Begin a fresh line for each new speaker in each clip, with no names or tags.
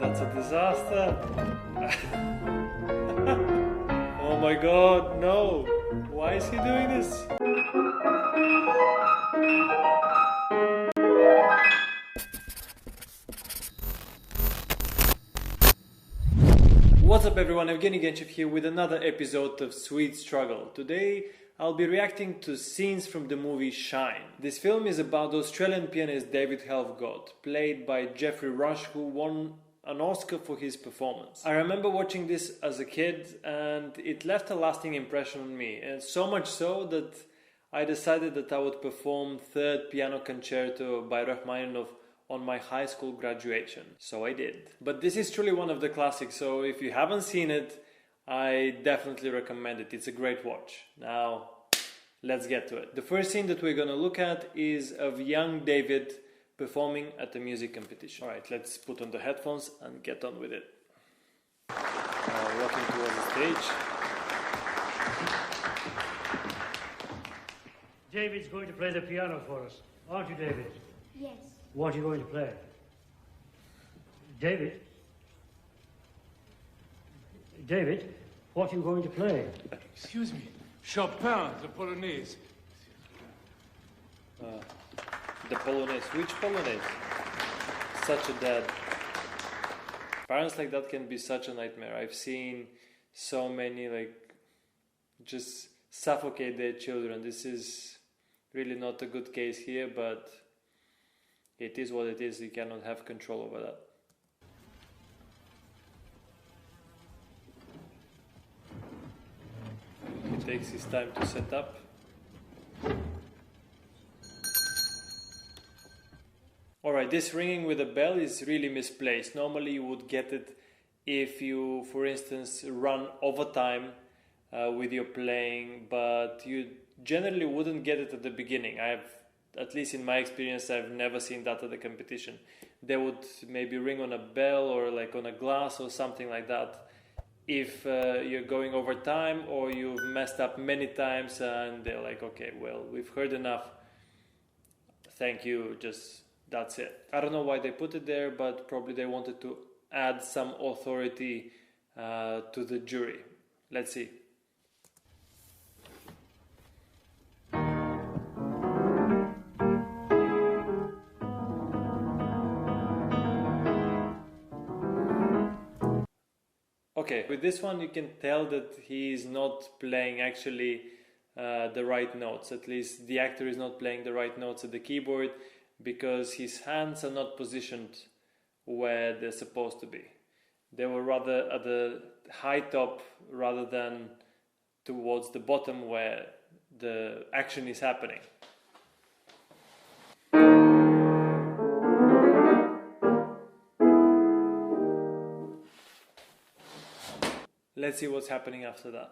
That's a disaster. Oh my god, no! Why is he doing this? What's up everyone, Evgeny Genchev here with another episode of Sweet Struggle. Today I'll be reacting to scenes from the movie Shine. This film is about the Australian pianist David Helfgott, played by Geoffrey Rush, who won an Oscar for his performance. I remember watching this as a kid and it left a lasting impression on me, and so much so that I decided that I would perform third piano concerto by Rachmaninoff on my high school graduation. So I did. But this is truly one of the classics, so if you haven't seen it, I definitely recommend it. It's a great watch. Now, let's get to it. The first scene that we're gonna look at is of young David performing at a music competition. Alright, let's put on the headphones and get on with it. Walking towards the stage.
David's going to play the piano for us, aren't you, David?
Yes.
What are you going to play? David? David, what are you going to play?
Excuse me, Chopin, the Polonaise.
The Polonaise. Which Polonaise? Such a dad. Parents like that can be such a nightmare. I've seen so many just suffocate their children. This is really not a good case here, but it is what it is. You cannot have control over that. He takes his time to set up. Alright, this ringing with a bell is really misplaced. Normally you would get it if you, for instance, run overtime with your playing, but you generally wouldn't get it at the beginning. At least in my experience, I've never seen that at the competition. They would maybe ring on a bell or like on a glass or something like that if you're going over time or you've messed up many times and they're like, okay, well, we've heard enough. Thank you, just that's it. I don't know why they put it there, but probably they wanted to add some authority to the jury. Let's see. Okay, with this one you can tell that he is not playing actually the right notes. At least the actor is not playing the right notes at the keyboard because his hands are not positioned where they're supposed to be. They were rather at the high top rather than towards the bottom where the action is happening. Let's see what's happening after that.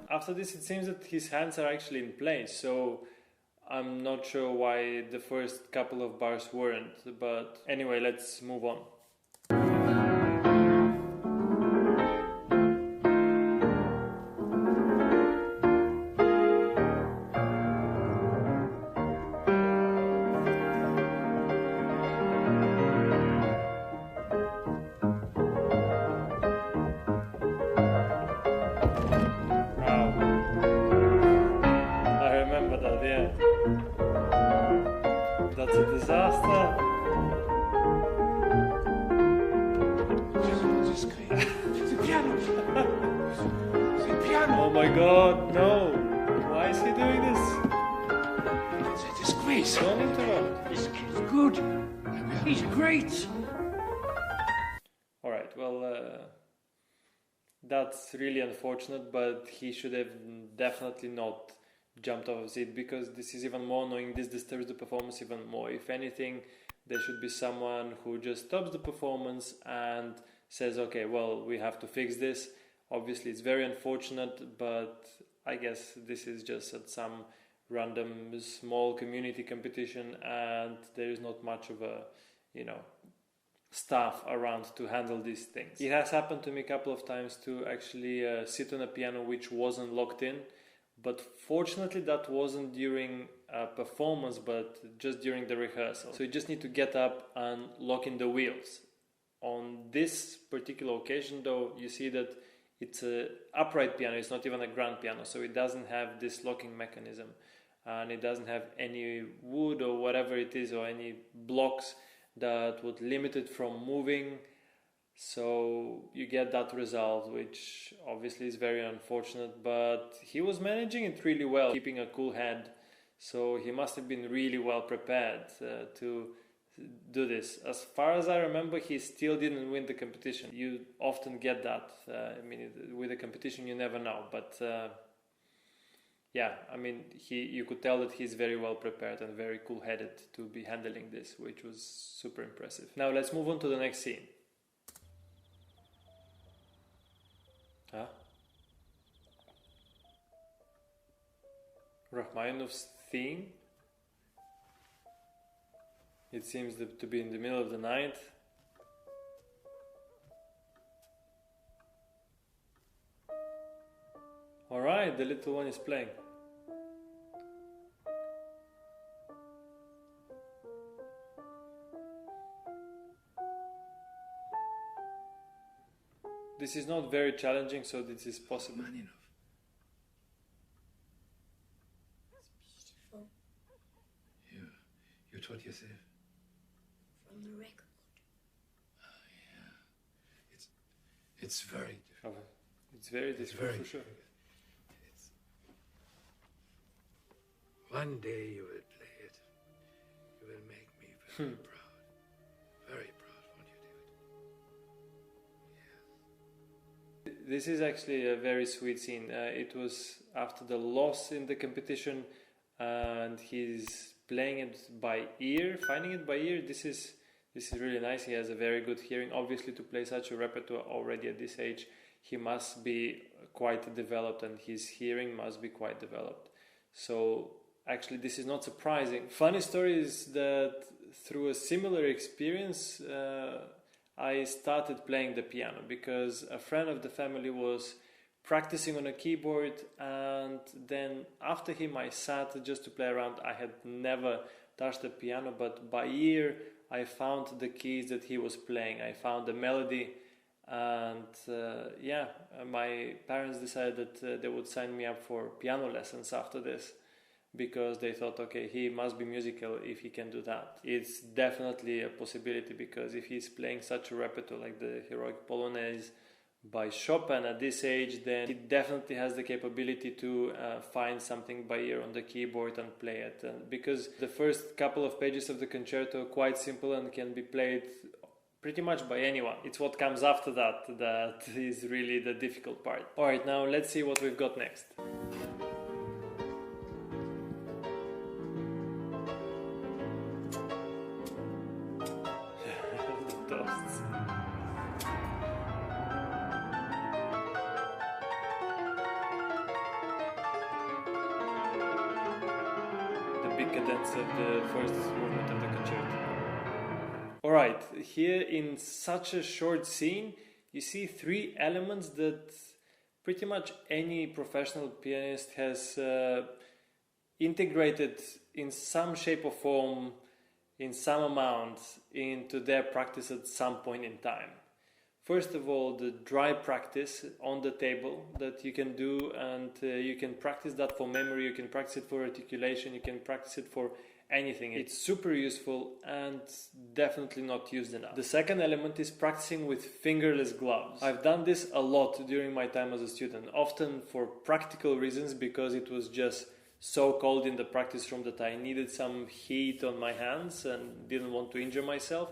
After this, it seems that his hands are actually in place, so I'm not sure why the first couple of bars weren't, but anyway, let's move on. That's a disaster.
The piano! The piano!
Oh my god, no! Why is he doing this?
It's a disgrace.
Don't interrupt.
This kid's good. He's great.
Alright, well, that's really unfortunate, but he should have definitely not jumped off his seat, because this is even more annoying. This disturbs the performance even more. If anything, there should be someone who just stops the performance and says, okay, well, we have to fix this. Obviously, it's very unfortunate, but I guess this is just at some random small community competition and there is not much of a, staff around to handle these things. It has happened to me a couple of times to actually sit on a piano which wasn't locked in. But fortunately that wasn't during a performance, but just during the rehearsal. So you just need to get up and lock in the wheels. On this particular occasion though, you see that it's an upright piano, it's not even a grand piano, so it doesn't have this locking mechanism, and it doesn't have any wood or whatever it is, or any blocks that would limit it from moving. So you get that result, which obviously is very unfortunate, but he was managing it really well, keeping a cool head. So he must have been really well prepared to do this. As far as I remember, he still didn't win the competition. You often get that. I mean, with a competition, you never know. But yeah, I mean, you could tell that he's very well prepared and very cool-headed to be handling this, which was super impressive. Now let's move on to the next scene. Huh? Rachmaninoff's theme. It seems to be in the middle of the night. Alright, the little one is playing. This is not very challenging, so this is possible.
Rachmaninoff.
It's beautiful.
You taught yourself?
From the record.
Yeah. It's very difficult.
It's very difficult for sure.
It's... One day you will play it. You will make me very proud. Very proud, won't you, David? Yes.
This is actually a very sweet scene. It was after the loss in the competition, and he's playing it by ear, finding it by ear. This is really nice. He has a very good hearing. Obviously, to play such a repertoire already at this age, he must be quite developed, and his hearing must be quite developed. So actually, this is not surprising. Funny story is that through a similar experience, I started playing the piano because a friend of the family was practicing on a keyboard, and then after him I sat just to play around. I had never touched the piano, but by ear I found the keys that he was playing. I found the melody, and my parents decided that they would sign me up for piano lessons after this, because they thought, okay, he must be musical if he can do that. It's definitely a possibility, because if he's playing such a repertoire like the Heroic Polonaise by Chopin at this age, then he definitely has the capability to find something by ear on the keyboard and play it. And because the first couple of pages of the concerto are quite simple and can be played pretty much by anyone. It's what comes after that is really the difficult part. Alright, now let's see what we've got next. Cadence of the first movement of the concerto. Alright, here in such a short scene, you see three elements that pretty much any professional pianist has integrated in some shape or form, in some amount, into their practice at some point in time. First of all, the dry practice on the table that you can do, and you can practice that for memory, you can practice it for articulation, you can practice it for anything. It's super useful and definitely not used enough. The second element is practicing with fingerless gloves. I've done this a lot during my time as a student, often for practical reasons, because it was just so cold in the practice room that I needed some heat on my hands and didn't want to injure myself,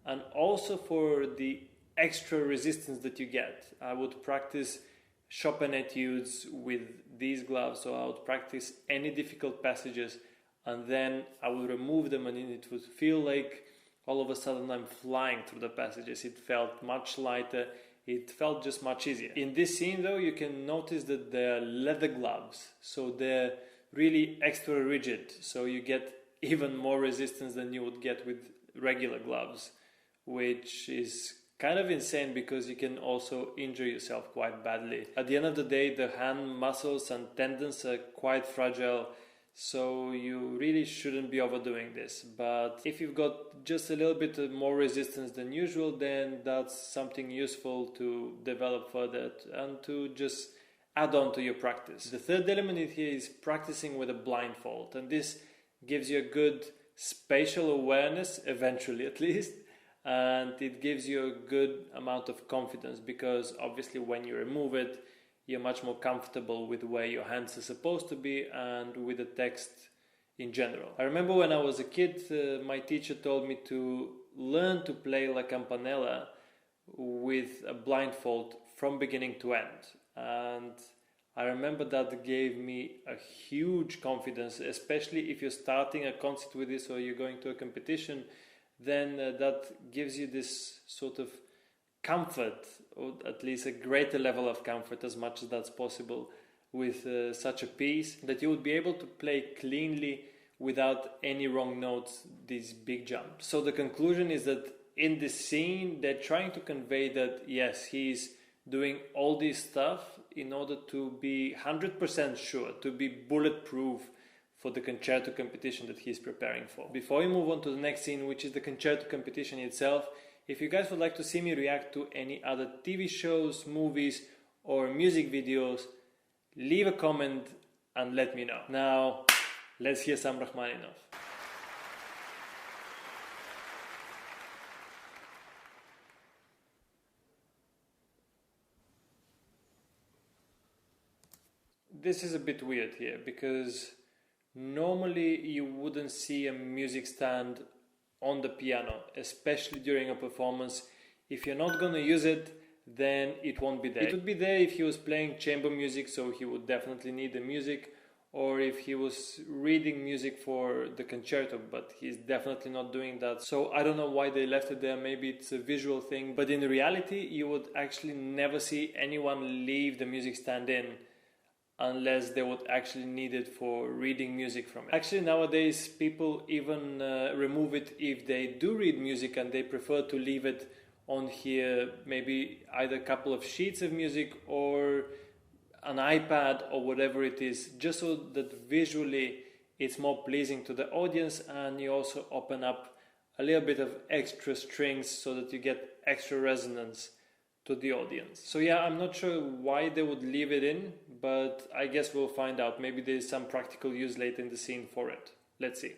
and also for the extra resistance that you get. I would practice Chopin etudes with these gloves, so I would practice any difficult passages, and then I would remove them, and it would feel like all of a sudden I'm flying through the passages. It felt much lighter, it felt just much easier. In this scene though, you can notice that they're leather gloves, so they're really extra rigid, so you get even more resistance than you would get with regular gloves, which is kind of insane because you can also injure yourself quite badly. At the end of the day, the hand muscles and tendons are quite fragile, so you really shouldn't be overdoing this. But if you've got just a little bit more resistance than usual, then that's something useful to develop further and to just add on to your practice. The third element in here is practicing with a blindfold, and this gives you a good spatial awareness, eventually at least, and it gives you a good amount of confidence, because obviously when you remove it, you're much more comfortable with where your hands are supposed to be and with the text in general. I remember when I was a kid, my teacher told me to learn to play La Campanella with a blindfold from beginning to end. And I remember that gave me a huge confidence, especially if you're starting a concert with this or you're going to a competition, then that gives you this sort of comfort, or at least a greater level of comfort, as much as that's possible, with such a piece, that you would be able to play cleanly without any wrong notes, these big jumps. So the conclusion is that in this scene, they're trying to convey that yes, he's doing all this stuff in order to be 100% sure, to be bulletproof for the concerto competition that he's preparing for. Before we move on to the next scene, which is the concerto competition itself, if you guys would like to see me react to any other TV shows, movies, or music videos, leave a comment and let me know. Now, let's hear some Rachmaninoff. This is a bit weird here, because normally you wouldn't see a music stand on the piano, especially during a performance. If you're not going to use it, then it won't be there. It would be there if he was playing chamber music, so he would definitely need the music, or if he was reading music for the concerto, but he's definitely not doing that. So I don't know why they left it there. Maybe it's a visual thing, but in reality you would actually never see anyone leave the music stand in unless they would actually need it for reading music from it. Actually, nowadays people even remove it if they do read music and they prefer to leave it on here, maybe either a couple of sheets of music or an iPad or whatever it is, just so that visually it's more pleasing to the audience, and you also open up a little bit of extra strings so that you get extra resonance to the audience. So yeah, I'm not sure why they would leave it in, but I guess we'll find out. Maybe there's some practical use later in the scene for it. Let's see.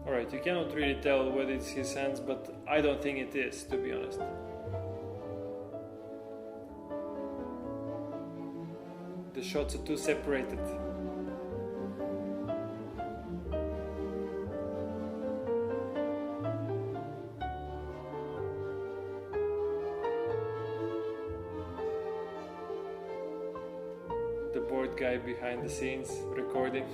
Alright, you cannot really tell whether it's his hands, but I don't think it is, to be honest. The shots are too separated. The board guy behind the scenes recording.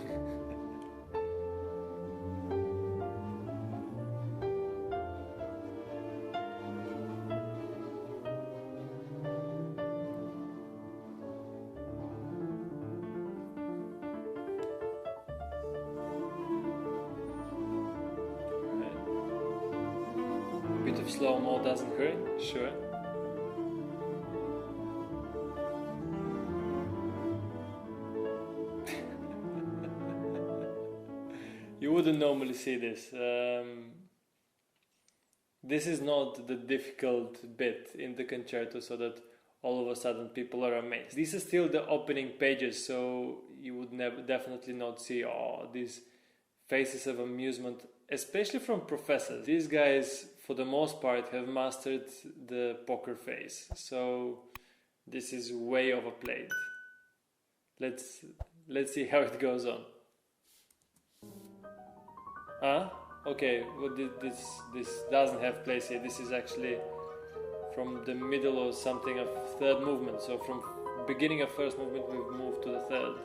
Bit of slow-mo doesn't hurt, sure. You wouldn't normally see this. This is not the difficult bit in the concerto, so that all of a sudden people are amazed. These are still the opening pages, so you would definitely not see these faces of amusement, especially from professors. These guys, for the most part, have mastered the poker face, so this is way overplayed. Let's see how it goes on. Okay, well, this doesn't have place here. This is actually from the middle or something of third movement. So from beginning of first movement, we've moved to the third.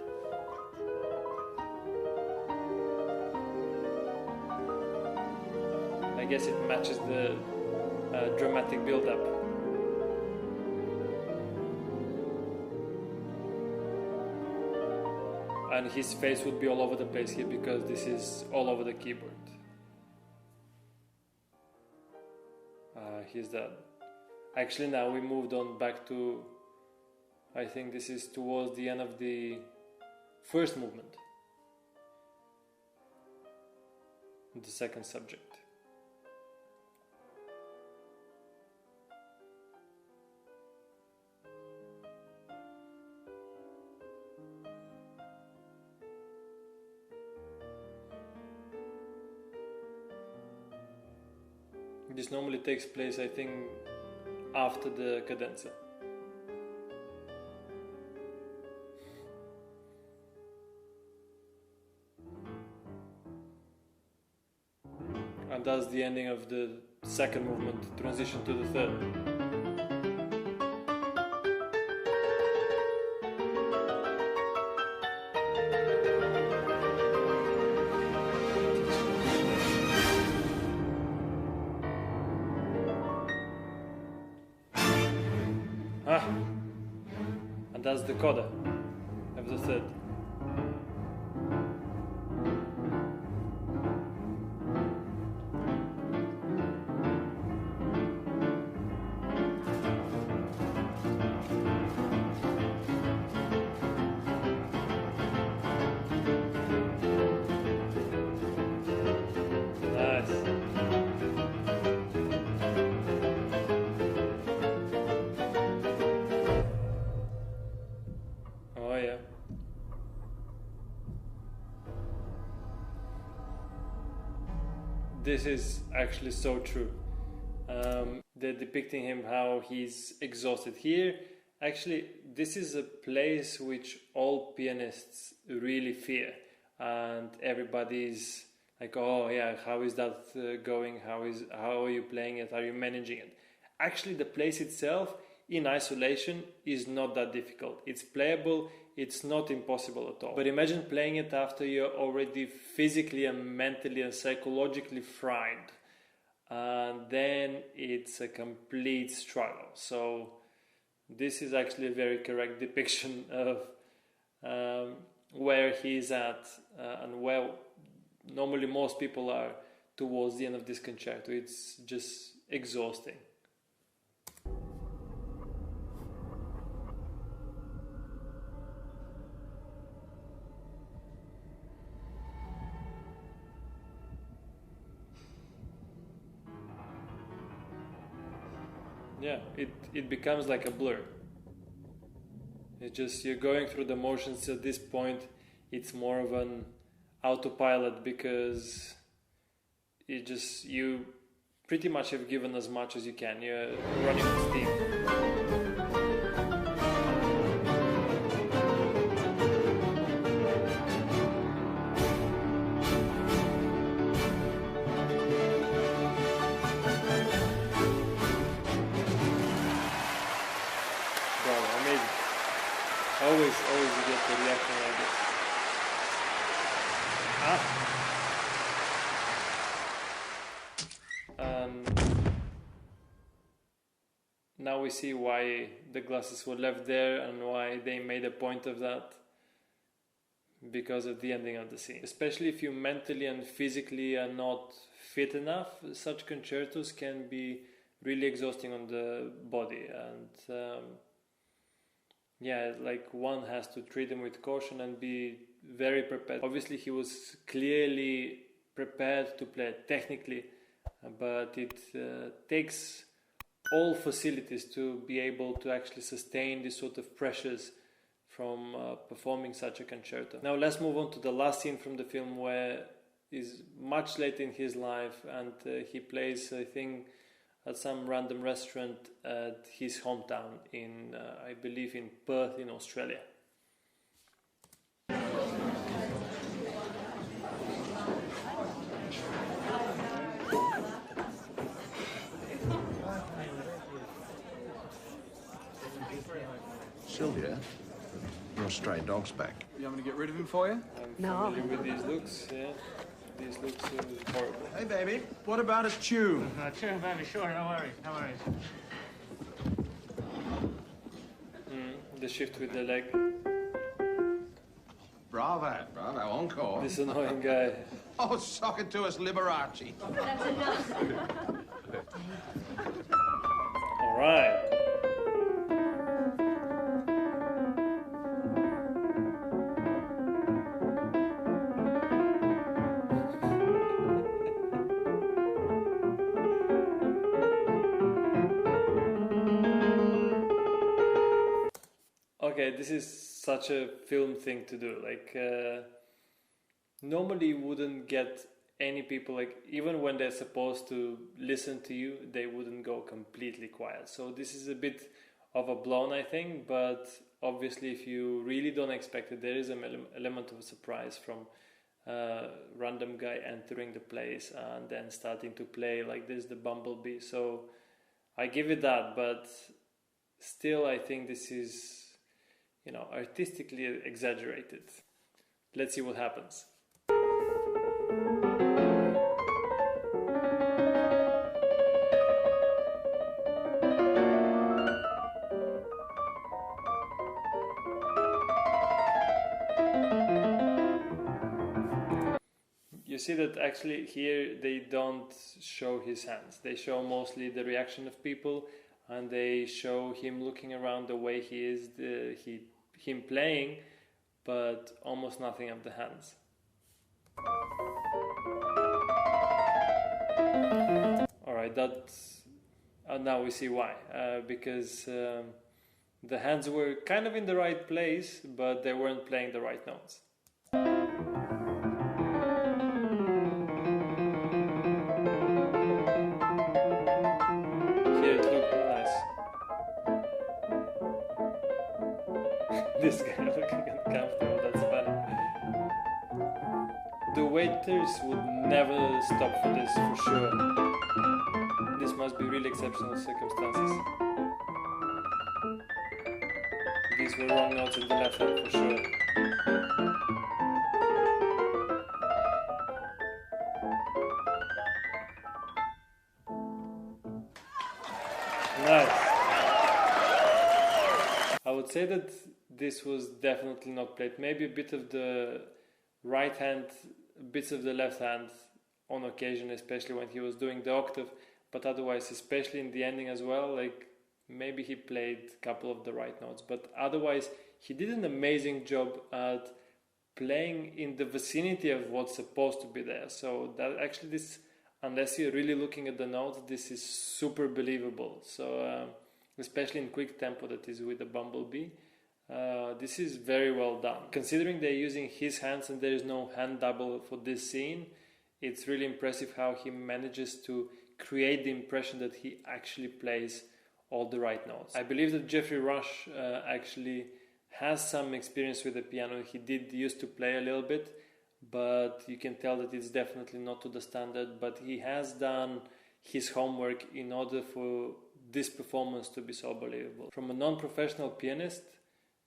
I guess it matches the dramatic build-up. And his face would be all over the place here because this is all over the keyboard. he's dead. Actually, now we moved on back to, I think this is towards the end of the first movement, the second subject. This normally takes place, I think, after the cadenza. And that's the ending of the second movement, transition to the third. And that's the coda of the third. Nice. Oh yeah. This is actually so true. They're depicting him how he's exhausted here. Actually, this is a place which all pianists really fear, and everybody's like, "Oh yeah, how is that going? How are you playing it? Are you managing it?" Actually, the place itself, in isolation, is not that difficult. It's playable. It's not impossible at all. But imagine playing it after you're already physically and mentally and psychologically fried. And then it's a complete struggle. So this is actually a very correct depiction of where he's at and where normally most people are towards the end of this concerto. It's just exhausting. Yeah, it becomes like a blur. It's just you're going through the motions. At this point, it's more of an autopilot because you pretty much have given as much as you can. You're running on steam. Always you get the reaction like this. Now we see why the glasses were left there and why they made a point of that, because of the ending of the scene. Especially if you mentally and physically are not fit enough, such concertos can be really exhausting on the body, and yeah, like one has to treat them with caution and be very prepared. Obviously, he was clearly prepared to play technically, but it takes all facilities to be able to actually sustain this sort of pressures from performing such a concerto. Now let's move on to the last scene from the film, where is much late in his life, and he plays, I think, at some random restaurant at his hometown in, I believe, in Perth in Australia.
Sylvia, your stray dog's back.
You want me to get rid of him for you?
I'm familiar with these looks, yeah. These looks horrible.
Hey, baby, what about a tune?
Sure, baby, sure, no worries, no worries.
The shift with the leg.
Bravo, encore.
This annoying guy.
Oh, sock it to us, Liberace.
That's enough.
okay, this is such a film thing to do. Like, normally you wouldn't get any people, like, even when they're supposed to listen to you, they wouldn't go completely quiet. So this is a bit of a blown, I think, but obviously if you really don't expect it, there is an element of a surprise from random guy entering the place and then starting to play like this, the bumblebee. So I give it that, but still I think this is, you know, artistically exaggerated. Let's see what happens. You see that actually here they don't show his hands. They show mostly the reaction of people, and they show him looking around the way he is, him playing, but almost nothing of the hands. Alright, that's... now we see why. Because the hands were kind of in the right place, but they weren't playing the right notes. This guy looking uncomfortable, that's funny. The waiters would never stop for this, for sure. This must be really exceptional circumstances. These were wrong notes in the left hand, for sure. Nice. I would say that this was definitely not played. Maybe a bit of the right hand, bits of the left hand on occasion, especially when he was doing the octave, but otherwise, especially in the ending as well, like maybe he played a couple of the right notes, but otherwise he did an amazing job at playing in the vicinity of what's supposed to be there. So that actually this, unless you're really looking at the notes, this is super believable. So especially in quick tempo that is with the bumblebee, this is very well done. Considering they're using his hands and there is no hand double for this scene, it's really impressive how he manages to create the impression that he actually plays all the right notes. I believe that Geoffrey Rush actually has some experience with the piano. He did used to play a little bit, but you can tell that it's definitely not to the standard, but he has done his homework in order for this performance to be so believable. From a non-professional pianist,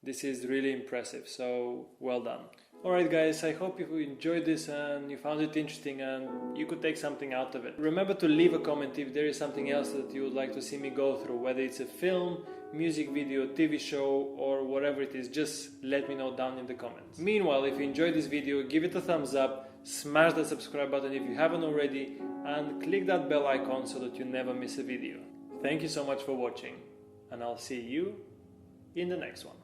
this is really impressive, so well done. Alright guys, I hope you enjoyed this and you found it interesting and you could take something out of it. Remember to leave a comment if there is something else that you would like to see me go through, whether it's a film, music video, TV show or whatever it is, just let me know down in the comments. Meanwhile, if you enjoyed this video, give it a thumbs up, smash that subscribe button if you haven't already, and click that bell icon so that you never miss a video. Thank you so much for watching, and I'll see you in the next one.